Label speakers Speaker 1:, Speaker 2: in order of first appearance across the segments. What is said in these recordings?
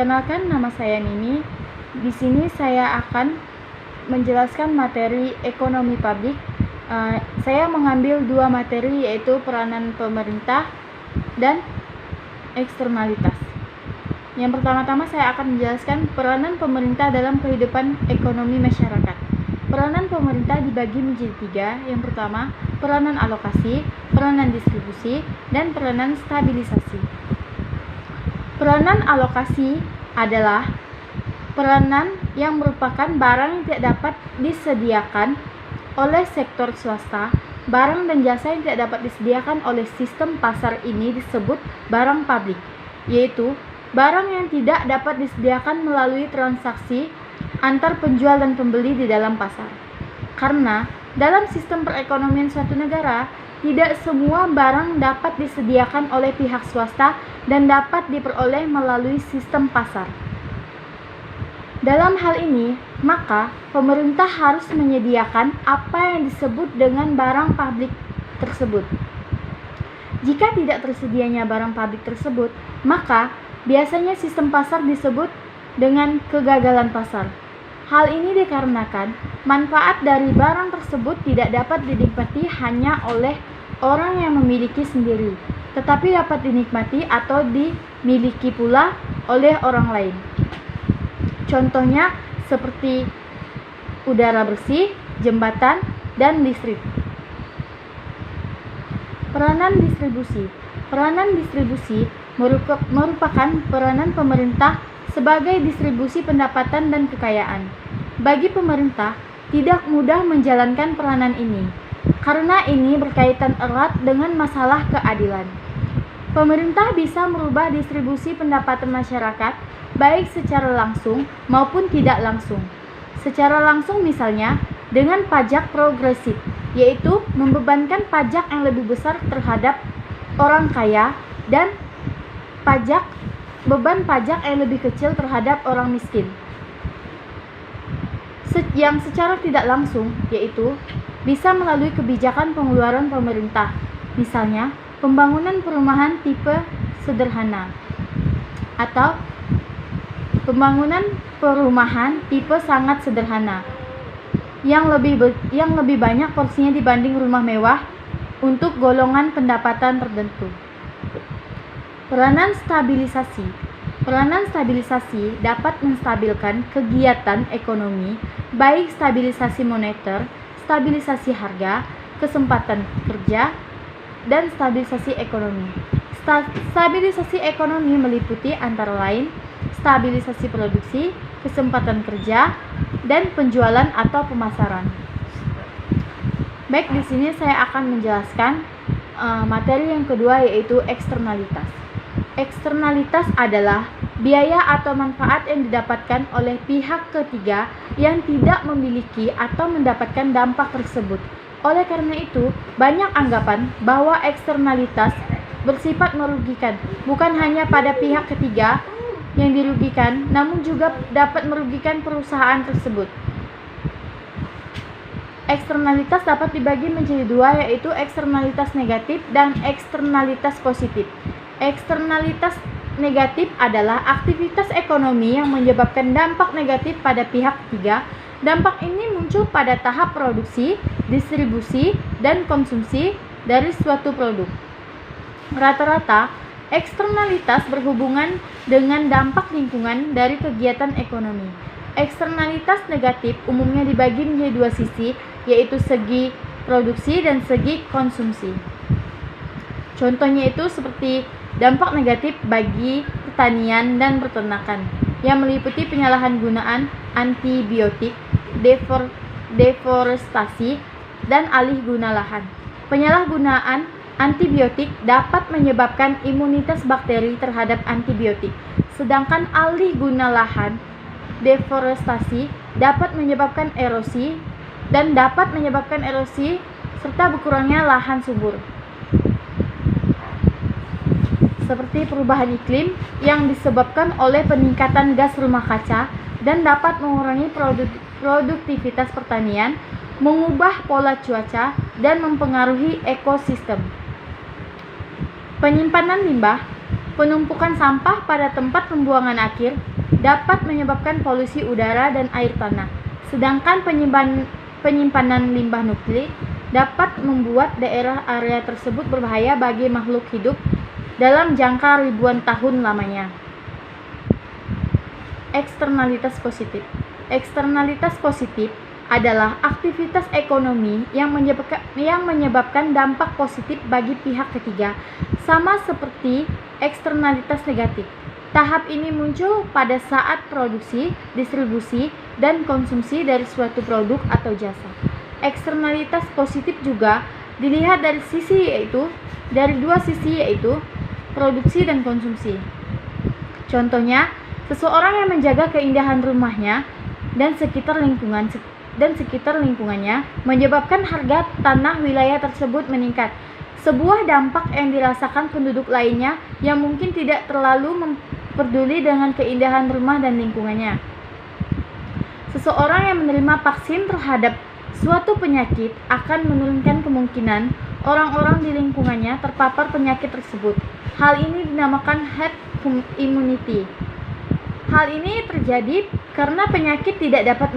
Speaker 1: Perkenalkan, nama saya Nini. Di sini saya akan menjelaskan materi ekonomi publik. Saya mengambil dua materi, yaitu peranan pemerintah dan eksternalitas. Yang pertama-tama saya akan menjelaskan peranan pemerintah dalam kehidupan ekonomi masyarakat. Peranan pemerintah dibagi menjadi tiga. Yang pertama, peranan alokasi, peranan distribusi, dan peranan stabilisasi. Peranan alokasi adalah peranan yang merupakan barang yang tidak dapat disediakan oleh sektor swasta. Barang dan jasa yang tidak dapat disediakan oleh sistem pasar ini disebut barang publik, yaitu barang yang tidak dapat disediakan melalui transaksi antar penjual dan pembeli di dalam pasar. Karena dalam sistem perekonomian suatu negara, tidak semua barang dapat disediakan oleh pihak swasta dan dapat diperoleh melalui sistem pasar. Dalam hal ini, maka pemerintah harus menyediakan apa yang disebut dengan barang publik tersebut. Jika tidak tersedianya barang publik tersebut, maka biasanya sistem pasar disebut dengan kegagalan pasar. Hal ini dikarenakan manfaat dari barang tersebut tidak dapat dinikmati hanya oleh orang yang memiliki sendiri, tetapi dapat dinikmati atau dimiliki pula oleh orang lain. Contohnya seperti udara bersih, jembatan, dan listrik. Peranan distribusi. Peranan distribusi merupakan peranan pemerintah sebagai distribusi pendapatan dan kekayaan. Bagi pemerintah, tidak mudah menjalankan peranan ini, karena ini berkaitan erat dengan masalah keadilan. Pemerintah bisa merubah distribusi pendapatan masyarakat, baik secara langsung maupun tidak langsung. Secara langsung misalnya, dengan pajak progresif, yaitu membebankan pajak yang lebih besar terhadap orang kaya dan beban pajak yang lebih kecil terhadap orang miskin. Yang secara tidak langsung, yaitu bisa melalui kebijakan pengeluaran pemerintah, misalnya pembangunan perumahan tipe sederhana atau pembangunan perumahan tipe sangat sederhana yang lebih banyak porsinya dibanding rumah mewah untuk golongan pendapatan tertentu. Peranan stabilisasi. Peranan stabilisasi dapat menstabilkan kegiatan ekonomi, baik stabilisasi moneter, stabilisasi harga, kesempatan kerja, dan stabilisasi ekonomi. Stabilisasi ekonomi meliputi antara lain stabilisasi produksi, kesempatan kerja, dan penjualan atau pemasaran. Baik, di sini saya akan menjelaskan materi yang kedua, yaitu eksternalitas. Eksternalitas adalah biaya atau manfaat yang didapatkan oleh pihak ketiga yang tidak memiliki atau mendapatkan dampak tersebut. Oleh karena itu, banyak anggapan bahwa eksternalitas bersifat merugikan, bukan hanya pada pihak ketiga yang dirugikan, namun juga dapat merugikan perusahaan tersebut. Eksternalitas dapat dibagi menjadi dua, yaitu eksternalitas negatif dan eksternalitas positif. Eksternalitas negatif adalah aktivitas ekonomi yang menyebabkan dampak negatif pada pihak ketiga. Dampak ini muncul pada tahap produksi, distribusi, dan konsumsi dari suatu produk. Rata-rata, eksternalitas berhubungan dengan dampak lingkungan dari kegiatan ekonomi. Eksternalitas negatif umumnya dibagi menjadi dua sisi, yaitu segi produksi dan segi konsumsi. Contohnya itu seperti dampak negatif bagi pertanian dan peternakan, yang meliputi penyalahgunaan antibiotik, deforestasi, dan alih guna lahan. Penyalahgunaan antibiotik dapat menyebabkan imunitas bakteri terhadap antibiotik, sedangkan alih guna lahan, deforestasi, dapat menyebabkan erosi serta berkurangnya lahan subur. Seperti perubahan iklim yang disebabkan oleh peningkatan gas rumah kaca dan dapat mengurangi produktivitas pertanian, mengubah pola cuaca, dan mempengaruhi ekosistem. Penyimpanan limbah, penumpukan sampah pada tempat pembuangan akhir, dapat menyebabkan polusi udara dan air tanah. Sedangkan penyimpanan limbah nuklir dapat membuat daerah area tersebut berbahaya bagi makhluk hidup dalam jangka ribuan tahun lamanya. Eksternalitas positif. Eksternalitas positif adalah aktivitas ekonomi yang menyebabkan dampak positif bagi pihak ketiga, sama seperti eksternalitas negatif. Tahap ini muncul pada saat produksi, distribusi, dan konsumsi dari suatu produk atau jasa. Eksternalitas positif juga dilihat dari dua sisi yaitu produksi dan konsumsi. Contohnya, seseorang yang menjaga keindahan rumahnya dan sekitar lingkungannya menyebabkan harga tanah wilayah tersebut meningkat. Sebuah dampak yang dirasakan penduduk lainnya yang mungkin tidak terlalu peduli dengan keindahan rumah dan lingkungannya. Seseorang yang menerima vaksin terhadap suatu penyakit akan menurunkan kemungkinan orang-orang di lingkungannya terpapar penyakit tersebut. Hal ini dinamakan herd immunity. Hal ini terjadi karena penyakit tidak dapat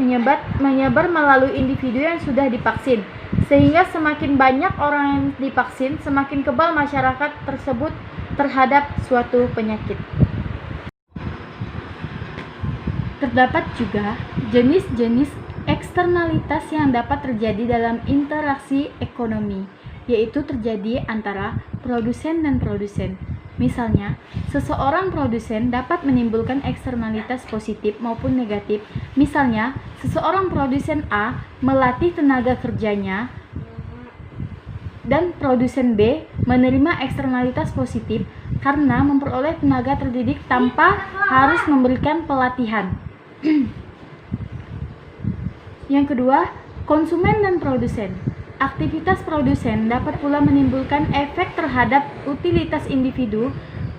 Speaker 1: menyebar melalui individu yang sudah divaksin, sehingga semakin banyak orang yang divaksin, semakin kebal masyarakat tersebut terhadap suatu penyakit. Terdapat juga jenis-jenis eksternalitas yang dapat terjadi dalam interaksi ekonomi, yaitu terjadi antara produsen dan produsen. Misalnya, seseorang produsen dapat menimbulkan eksternalitas positif maupun negatif. Misalnya, seseorang produsen A melatih tenaga kerjanya dan produsen B menerima eksternalitas positif karena memperoleh tenaga terdidik tanpa harus memberikan pelatihan. Yang kedua, konsumen dan produsen. Aktivitas produsen dapat pula menimbulkan efek terhadap utilitas individu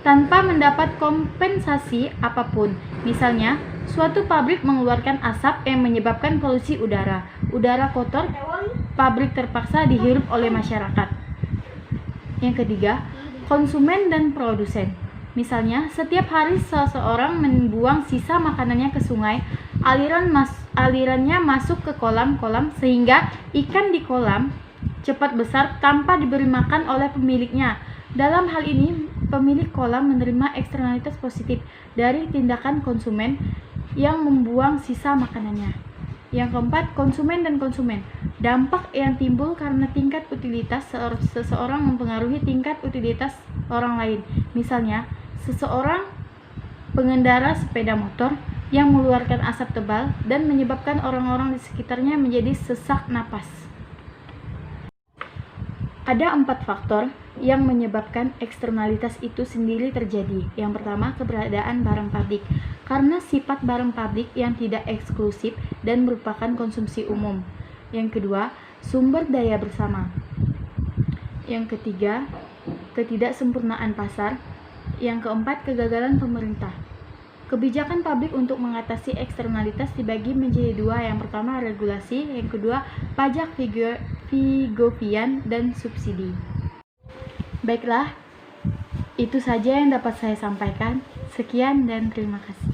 Speaker 1: tanpa mendapat kompensasi apapun. Misalnya, suatu pabrik mengeluarkan asap yang menyebabkan polusi udara. Udara kotor, pabrik terpaksa dihirup oleh masyarakat. Yang ketiga, konsumen dan produsen. Misalnya, setiap hari seseorang membuang sisa makanannya ke sungai, alirannya masuk ke kolam-kolam sehingga ikan di kolam cepat besar tanpa diberi makan oleh pemiliknya. Dalam hal ini, pemilik kolam menerima eksternalitas positif dari tindakan konsumen yang membuang sisa makanannya. Yang keempat, konsumen dan konsumen. Dampak yang timbul karena tingkat utilitas seseorang mempengaruhi tingkat utilitas orang lain. Misalnya, seseorang pengendara sepeda motor yang mengeluarkan asap tebal dan menyebabkan orang-orang di sekitarnya menjadi sesak napas. Ada 4 faktor yang menyebabkan eksternalitas itu sendiri terjadi. Yang pertama, keberadaan barang publik. Karena sifat barang publik yang tidak eksklusif dan merupakan konsumsi umum. Yang kedua, sumber daya bersama. Yang ketiga, ketidaksempurnaan pasar. Yang keempat, kegagalan pemerintah. Kebijakan publik untuk mengatasi eksternalitas dibagi menjadi 2. Yang pertama, regulasi. Yang kedua, pajak figovian dan subsidi. Baiklah, itu saja yang dapat saya sampaikan. Sekian dan terima kasih.